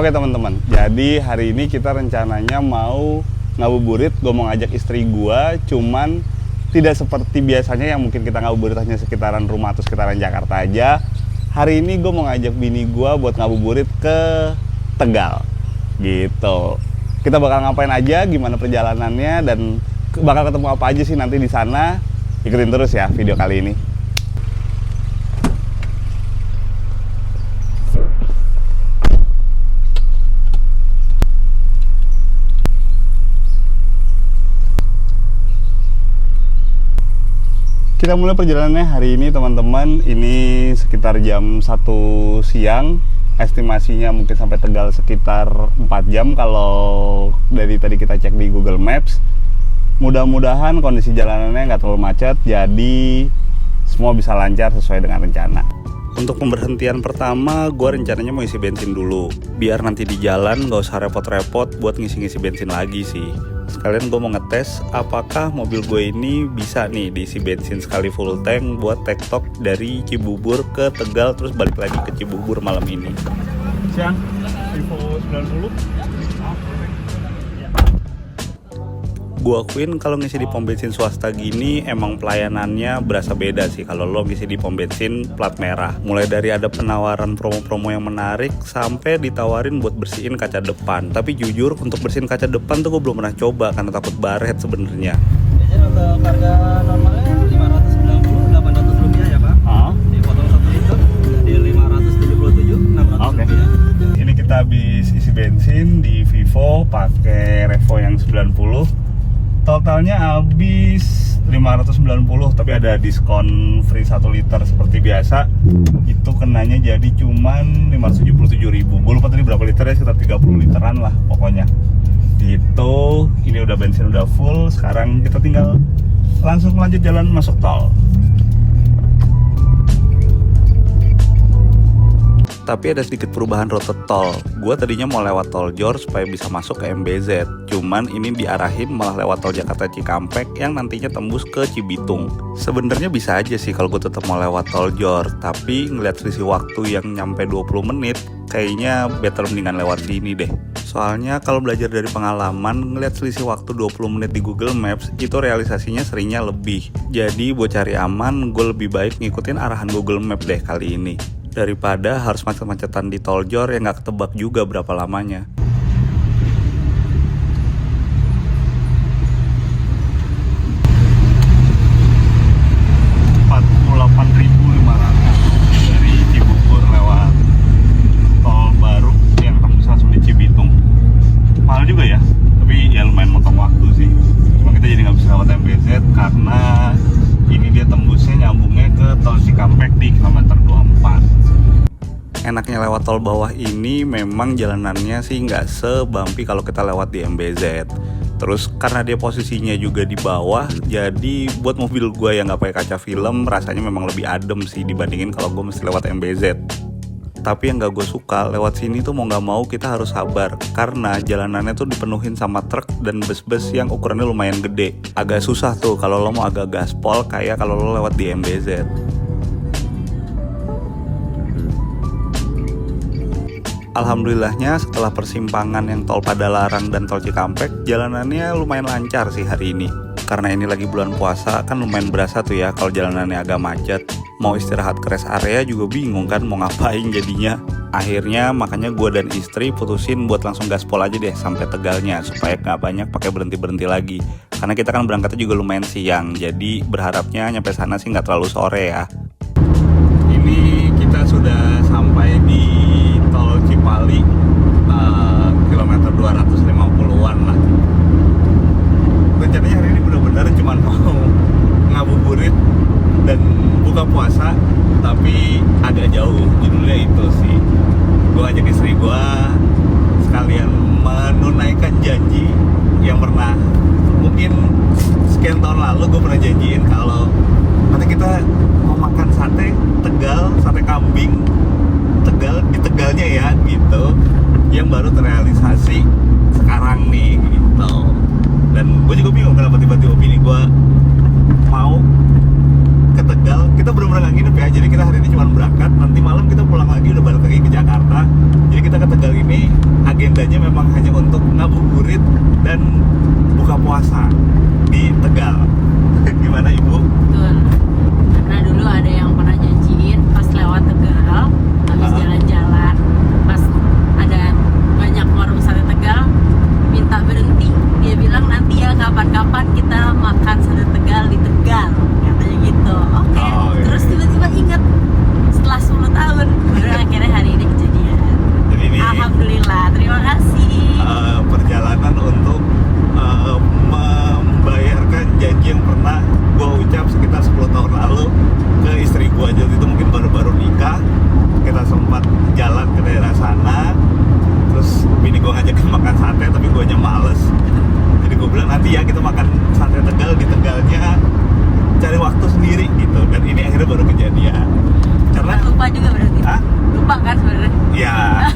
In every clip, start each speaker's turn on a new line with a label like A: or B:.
A: Oke teman-teman, jadi hari ini kita rencananya mau ngabuburit. Gue mau ngajak istri gue, cuman tidak seperti biasanya yang mungkin kita ngabuburit hanya sekitaran rumah atau sekitaran Jakarta aja. Hari ini gue mau ngajak bini gue buat ngabuburit ke Tegal gitu. Kita bakal ngapain aja, gimana perjalanannya, dan bakal ketemu apa aja sih nanti di sana. Ikutin terus ya video kali ini. Kita mulai perjalanannya hari ini teman-teman. Ini sekitar jam 1 siang. Estimasinya mungkin sampai Tegal sekitar 4 jam kalau dari tadi kita cek di Google Maps. Mudah-mudahan kondisi jalanannya nggak terlalu macet, jadi semua bisa lancar sesuai dengan rencana. Untuk pemberhentian pertama, gue rencananya mau isi bensin dulu. Biar nanti di jalan nggak usah repot-repot buat ngisi-ngisi bensin lagi sih. Sekalian gue mau ngetes apakah mobil gue ini bisa nih diisi bensin sekali full tank buat tektok dari Cibubur ke Tegal terus balik lagi ke Cibubur malam ini. Siang, Vivo 90. Gue akuin kalau ngisi di pom bensin swasta gini emang pelayanannya berasa beda sih kalau lo ngisi di pom bensin plat merah. Mulai dari ada penawaran promo-promo yang menarik sampai ditawarin buat bersihin kaca depan. Tapi jujur untuk bersihin kaca depan tuh gue belum pernah coba karena takut baret sebenarnya.
B: Biasanya untuk harga normalnya 590, 800 rupiah ya Pak. Dipotong 1 liter jadi 577, 600
A: Oke.
B: rupiah.
A: Ini kita habis isi bensin di Vivo pakai Revo yang 90. Totalnya habis 590, tapi ada diskon free 1 liter seperti biasa. Itu kenanya jadi cuman 577.000. Gue lupa tadi berapa liter ya, sekitar 30 literan lah pokoknya. Itu ini udah bensin udah full. Sekarang kita tinggal langsung lanjut jalan masuk tol. Tapi ada sedikit perubahan rute tol. Gue tadinya mau lewat tol Jor supaya bisa masuk ke MBZ. Cuman ini diarahin malah lewat tol Jakarta Cikampek yang nantinya tembus ke Cibitung. Sebenarnya bisa aja sih kalau gue tetap mau lewat tol Jor, tapi ngeliat selisih waktu yang nyampe 20 menit, kayaknya better mendingan lewat sini deh. Soalnya kalau belajar dari pengalaman, ngeliat selisih waktu 20 menit di Google Maps, itu realisasinya seringnya lebih. Jadi buat cari aman, gue lebih baik ngikutin arahan Google Maps deh kali ini. Daripada harus macet-macetan di tol Jor yang gak ketebak juga berapa lamanya. dari Cibubur lewat tol baru yang tembus langsung di Cibitung. Mahal juga ya, tapi ya lumayan motong waktu sih. Cuma kita jadi nggak bisa lewat MBZ karena ini dia tembusnya nyambungnya ke tol Cikampek di kilometer 24. Enaknya lewat tol bawah ini memang jalanannya sih nggak sebumpy kalau kita lewat di MBZ. Terus karena dia posisinya juga di bawah, jadi buat mobil gue yang nggak pakai kaca film rasanya memang lebih adem sih dibandingin kalau gue mesti lewat MBZ. Tapi yang nggak gue suka lewat sini tuh mau nggak mau kita harus sabar karena jalanannya tuh dipenuhin sama truk dan bus-bus yang ukurannya lumayan gede. Agak susah tuh kalau lo mau agak gaspol kayak kalau lo lewat di MBZ. Alhamdulillahnya setelah persimpangan yang tol Padalarang dan tol Cikampek, jalanannya lumayan lancar sih hari ini. Karena ini lagi bulan puasa, kan lumayan berasa tuh ya kalau jalanannya agak macet. Mau istirahat ke rest area juga bingung kan mau ngapain jadinya. Akhirnya makanya gue dan istri putusin buat langsung gaspol aja deh sampai Tegalnya supaya gak banyak pakai berhenti-berhenti lagi. Karena kita kan berangkatnya juga lumayan siang, jadi berharapnya nyampe sana sih gak terlalu sore ya. Ini kita sudah sampai di tol Cipali, kilometer 250-an lah. Rencananya hari ini benar-benar cuma mau ngabuburit dan buka puasa, tapi agak jauh. Judulnya itu sih, gue ajak istri gue sekalian menunaikan janji yang pernah mungkin sekian tahun lalu gue pernah janjiin kalau nanti kita mau makan sate Tegal, sate kambing Tegal di Tegalnya ya gitu, yang baru terrealisasi sekarang nih gitu. Dan gue juga bingung kenapa tiba-tiba bini gue mau ke Tegal. Kita bener-bener gak nginep ya, jadi kita hari ini cuma berangkat, nanti malam kita pulang lagi udah balik lagi ke Jakarta. Jadi kita ke Tegal ini tujuannya memang hanya untuk ngabuburit dan buka puasa di Tegal. Gimana Ibu?
C: Betul. Karena dulu ada yang pernah janjiin pas lewat Tegal, habis jalan-jalan, pas ada banyak warung sate Tegal, minta berhenti. Dia bilang nanti ya kapan-kapan kita makan sate Tegal di Tegal, katanya gitu. Oke.
A: Iya.
C: Terus tiba-tiba ingat setelah 10 tahun, baru akhirnya hari ini kejadian.
A: Jadi ini
C: Alhamdulillah, terima kasih.
A: perjalanan untuk membayarkan janji yang pernah gue ucap sekitar 10 tahun lalu ke istri gue. Jadi itu mungkin baru-baru nikah, kita sempat jalan ke daerah sana, terus bini gue ngajakin makan sate tapi gue aja males. Jadi gue bilang nanti ya kita makan sate Tegal di Tegalnya, cari waktu sendiri gitu. Dan ini akhirnya baru kejadian. Karena
C: Lupa juga berarti.
A: Hah?
C: Lupa kan sebenarnya?
A: ya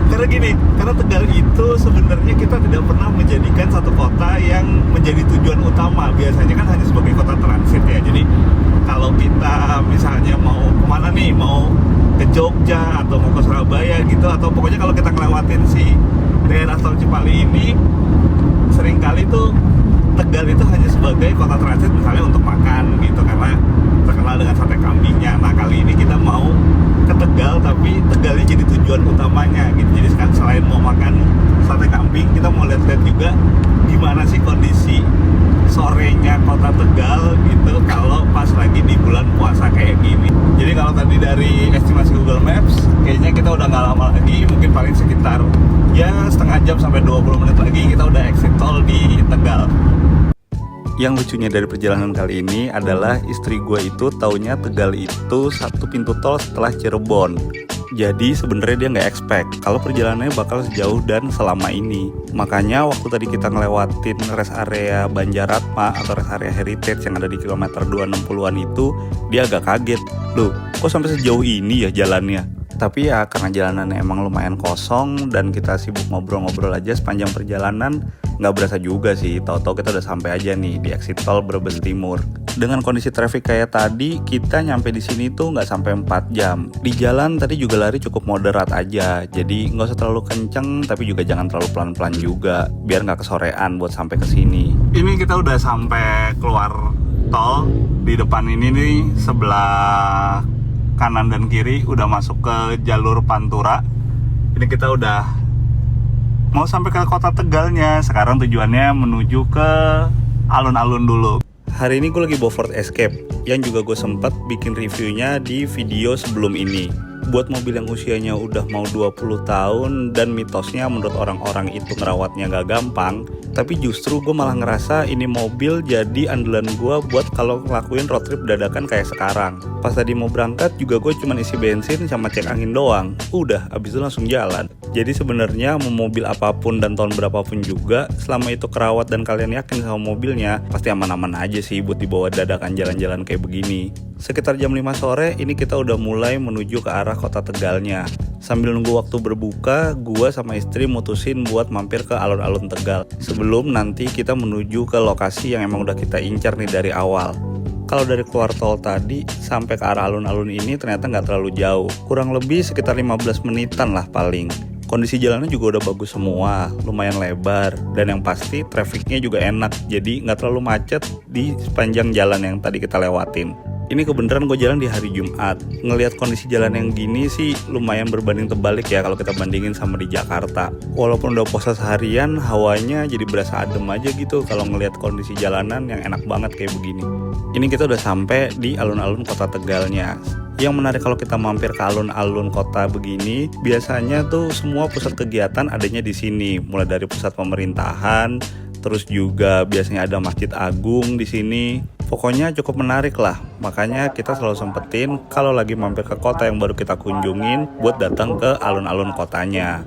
A: karena gini, karena Tegal itu sebenarnya kita tidak pernah menjadikan satu kota yang menjadi tujuan utama. Biasanya kan hanya sebagai kota transit ya. Jadi kalau kita misalnya mau kemana nih, mau ke Jogja atau mau ke Surabaya gitu, atau pokoknya kalau kita ngelewatin si daerah Tol Cipali ini, seringkali tuh Tegal itu hanya sebagai kota transit misalnya untuk makan gitu, karena terkenal dengan sate kambingnya. Nah kali ini kita mau ke Tegal, tapi Tegalnya jadi tujuan utamanya gitu. Jadi selain mau makan sate kambing, kita mau lihat-lihat juga gimana sih kondisi sorenya kota Tegal gitu kalau pas lagi di bulan puasa kayak gini. Jadi kalau tadi dari estimasi Google Maps, kayaknya kita udah nggak lama lagi, mungkin paling sekitar ya setengah jam sampai 20 menit lagi kita udah exit tol di Tegal. Yang lucunya dari perjalanan kali ini adalah istri gue itu taunya Tegal itu satu pintu tol setelah Cirebon. Jadi sebenarnya dia nggak expect kalau perjalanannya bakal sejauh dan selama ini. Makanya waktu tadi kita ngelewatin rest area Banjaratma atau rest area Heritage yang ada di kilometer 260-an itu, dia agak kaget. Loh, kok sampai sejauh ini ya jalannya? Tapi ya karena jalanannya emang lumayan kosong dan kita sibuk ngobrol-ngobrol aja sepanjang perjalanan, nggak berasa juga sih, tahu-tahu kita udah sampai aja nih di exit tol Brebes Timur. Dengan kondisi traffic kayak tadi, kita nyampe di sini tuh nggak sampai 4 jam. Di jalan tadi juga lari cukup moderat aja, jadi nggak usah terlalu kenceng, tapi juga jangan terlalu pelan-pelan juga, biar nggak kesorean buat sampai ke sini. Ini kita udah sampai keluar tol. Di depan ini nih sebelah kanan dan kiri udah masuk ke jalur Pantura. Ini kita udah mau sampai ke kota Tegalnya. Sekarang tujuannya menuju ke alun-alun dulu. Hari ini gue lagi bawa Ford Escape yang juga gue sempat bikin reviewnya di video sebelum ini. Buat mobil yang usianya udah mau 20 tahun dan mitosnya menurut orang-orang itu ngerawatnya gak gampang, tapi justru gue malah ngerasa ini mobil jadi andalan gue buat kalau ngelakuin road trip dadakan kayak sekarang. Pas tadi mau berangkat juga gue cuma isi bensin sama cek angin doang, udah abis itu langsung jalan. Jadi sebenarnya mau mobil apapun dan tahun berapapun juga, selama itu kerawat dan kalian yakin sama mobilnya, pasti aman-aman aja sih buat dibawa dadakan jalan-jalan kayak begini. Sekitar jam 5 sore ini kita udah mulai menuju ke arah kota Tegalnya. Sambil nunggu waktu berbuka, gua sama istri mutusin buat mampir ke alun-alun Tegal sebelum nanti kita menuju ke lokasi yang emang udah kita incar nih dari awal. Kalau dari keluar tol tadi sampai ke arah alun-alun ini ternyata nggak terlalu jauh, kurang lebih sekitar 15 menitan lah paling. Kondisi jalannya juga udah bagus semua, lumayan lebar, dan yang pasti trafficnya juga enak, jadi nggak terlalu macet di sepanjang jalan yang tadi kita lewatin. Ini kebenaran gue jalan di hari Jumat. Ngelihat kondisi jalan yang gini sih lumayan berbanding terbalik ya kalau kita bandingin sama di Jakarta. Walaupun udah puasa seharian, hawanya jadi berasa adem aja gitu kalau ngelihat kondisi jalanan yang enak banget kayak begini. Ini kita udah sampai di alun-alun kota Tegalnya. Yang menarik kalau kita mampir ke alun-alun kota begini, biasanya tuh semua pusat kegiatan adanya di sini, mulai dari pusat pemerintahan, terus juga biasanya ada Masjid Agung di sini. Pokoknya cukup menarik lah, makanya kita selalu sempetin kalau lagi mampir ke kota yang baru kita kunjungin buat datang ke alun-alun kotanya.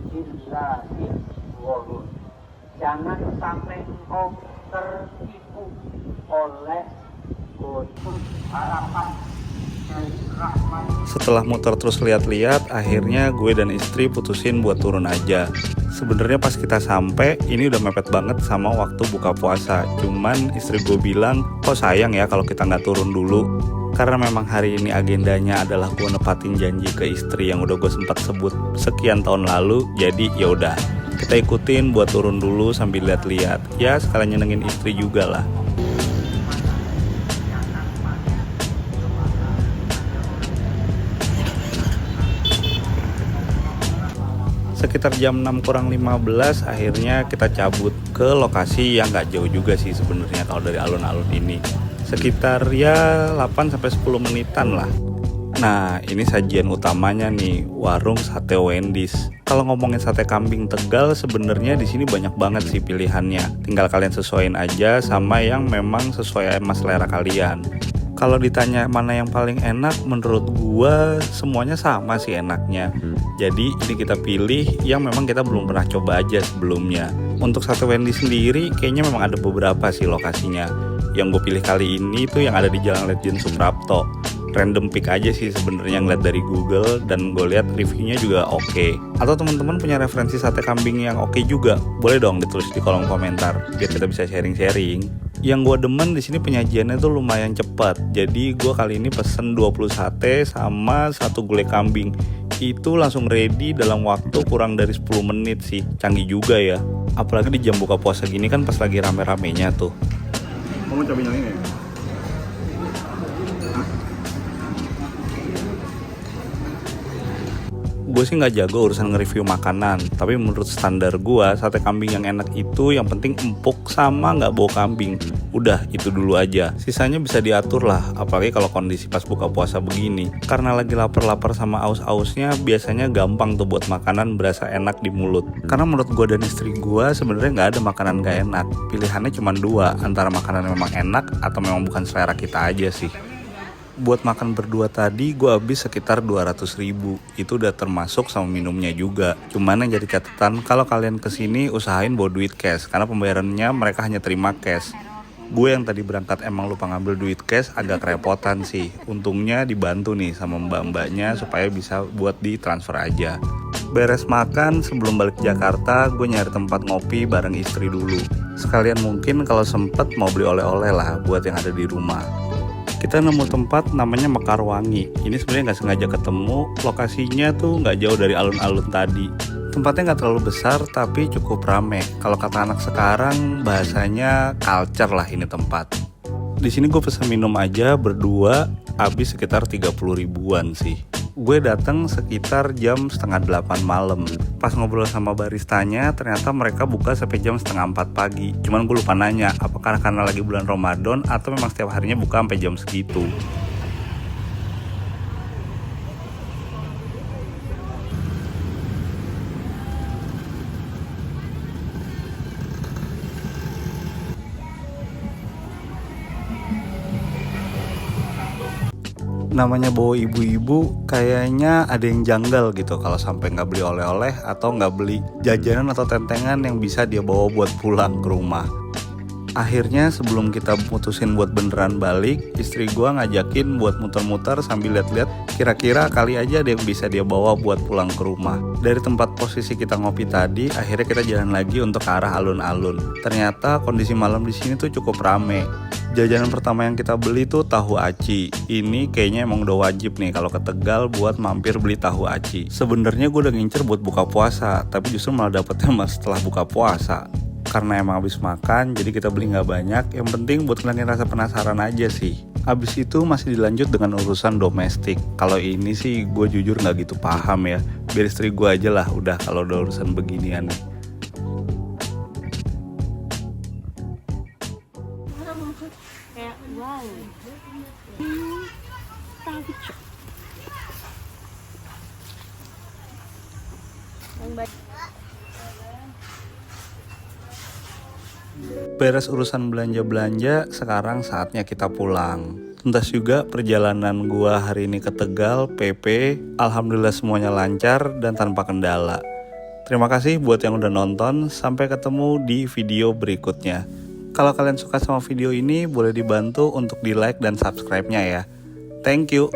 D: Jangan sampai engkau tertipu oleh khusus harapan dari rahmat.
A: Setelah muter terus lihat-lihat, akhirnya gue dan istri putusin buat turun aja. Sebenarnya pas kita sampai, ini udah mepet banget sama waktu buka puasa. Cuman istri gue bilang, kok sayang ya kalau kita nggak turun dulu. Karena memang hari ini agendanya adalah gue nepatin janji ke istri yang udah gue sempat sebut sekian tahun lalu. Jadi ya udah, kita ikutin buat turun dulu sambil lihat-lihat. Ya sekalian nyenengin istri juga lah. Sekitar jam 6 kurang 15 akhirnya kita cabut ke lokasi yang gak jauh juga sih sebenarnya kalau dari alun-alun ini. Sekitar ya 8-10 menitan lah. Nah ini sajian utamanya nih, warung sate Wendy's. Kalau ngomongin sate kambing Tegal sebenarnya di sini banyak banget sih pilihannya. Tinggal kalian sesuaiin aja sama yang memang sesuai sama selera kalian. Kalau ditanya mana yang paling enak, menurut gua semuanya sama sih enaknya. Jadi ini kita pilih yang memang kita belum pernah coba aja sebelumnya. Untuk sate Wendy's sendiri kayaknya memang ada beberapa sih lokasinya. Yang gue pilih kali ini tuh yang ada di Jalan Ledjen Suprapto. Random pick aja sih sebenarnya ngeliat dari Google dan gue lihat reviewnya juga oke. Atau teman-teman punya referensi sate kambing yang oke juga, boleh dong ditulis di kolom komentar biar kita bisa sharing-sharing. Yang gue demen di sini penyajiannya tuh lumayan cepat. Jadi gue kali ini pesen 20 sate sama 1 gulai kambing. Itu langsung ready dalam waktu kurang dari 10 menit sih. Canggih juga ya. Apalagi di jam buka puasa gini kan pas lagi rame-ramenya tuh. Kamu cobain yang ini? Gue sih nggak jago urusan nge-review makanan, tapi menurut standar gue sate kambing yang enak itu yang penting empuk sama nggak bau kambing. Udah itu dulu aja, sisanya bisa diatur lah, apalagi kalau kondisi pas buka puasa begini. Karena lagi lapar-lapar sama aus-ausnya, biasanya gampang tuh buat makanan berasa enak di mulut. Karena menurut gue dan istri gue sebenarnya nggak ada makanan gak enak, pilihannya cuma dua, antara makanan yang memang enak atau memang bukan selera kita aja sih. Buat makan berdua tadi gue habis sekitar 200.000. Itu udah termasuk sama minumnya juga. Cuman yang jadi catatan kalau kalian kesini usahain bawa duit cash, karena pembayarannya mereka hanya terima cash. Gue yang tadi berangkat emang lupa ngambil duit cash, agak kerepotan sih. Untungnya dibantu nih sama mbak-mbaknya supaya bisa buat ditransfer aja. Beres makan sebelum balik Jakarta, gue nyari tempat ngopi bareng istri dulu. Sekalian mungkin kalau sempet mau beli oleh-oleh lah buat yang ada di rumah. Kita nemu tempat namanya Mekarwangi. Ini sebenarnya nggak sengaja ketemu, lokasinya tuh nggak jauh dari alun-alun tadi. Tempatnya nggak terlalu besar tapi cukup rame. Kalau kata anak sekarang bahasanya culture lah ini tempat. Di sini gue pesen minum aja berdua, habis sekitar 30 ribuan sih. Gue datang sekitar jam 7:30 malam. Pas ngobrol sama baristanya, ternyata mereka buka sampai jam 3:30 pagi. Cuman gue lupa nanya, apakah karena lagi bulan Ramadan atau memang setiap harinya buka sampai jam segitu. Namanya bawa ibu-ibu kayaknya ada yang janggal gitu kalau sampai nggak beli oleh-oleh atau nggak beli jajanan atau tentengan yang bisa dia bawa buat pulang ke rumah. Akhirnya sebelum kita mutusin buat beneran balik, istri gua ngajakin buat muter-muter sambil lihat-lihat kira-kira kali aja ada yang bisa dia bawa buat pulang ke rumah. Dari tempat posisi kita ngopi tadi, akhirnya kita jalan lagi untuk ke arah alun-alun. Ternyata kondisi malam di sini tuh cukup rame. Jajanan pertama yang kita beli tuh tahu aci. Ini kayaknya emang udah wajib nih kalau ke Tegal buat mampir beli tahu aci. Sebenarnya gue udah ngincer buat buka puasa, tapi justru malah dapetnya mas setelah buka puasa. Karena emang habis makan, jadi kita beli nggak banyak. Yang penting buat ngilangin rasa penasaran aja sih. Habis itu masih dilanjut dengan urusan domestik. Kalau ini sih gue jujur nggak gitu paham ya. Biar istri gue aja lah udah kalau udah urusan beginian nih.
C: Kayak wow. Yang baik.
A: Beres urusan belanja-belanja, sekarang saatnya kita pulang. Tuntas juga perjalanan gua hari ini ke Tegal, PP. Alhamdulillah semuanya lancar dan tanpa kendala. Terima kasih buat yang udah nonton. Sampai ketemu di video berikutnya. Kalau kalian suka sama video ini, boleh dibantu untuk di like dan subscribe-nya ya. Thank you.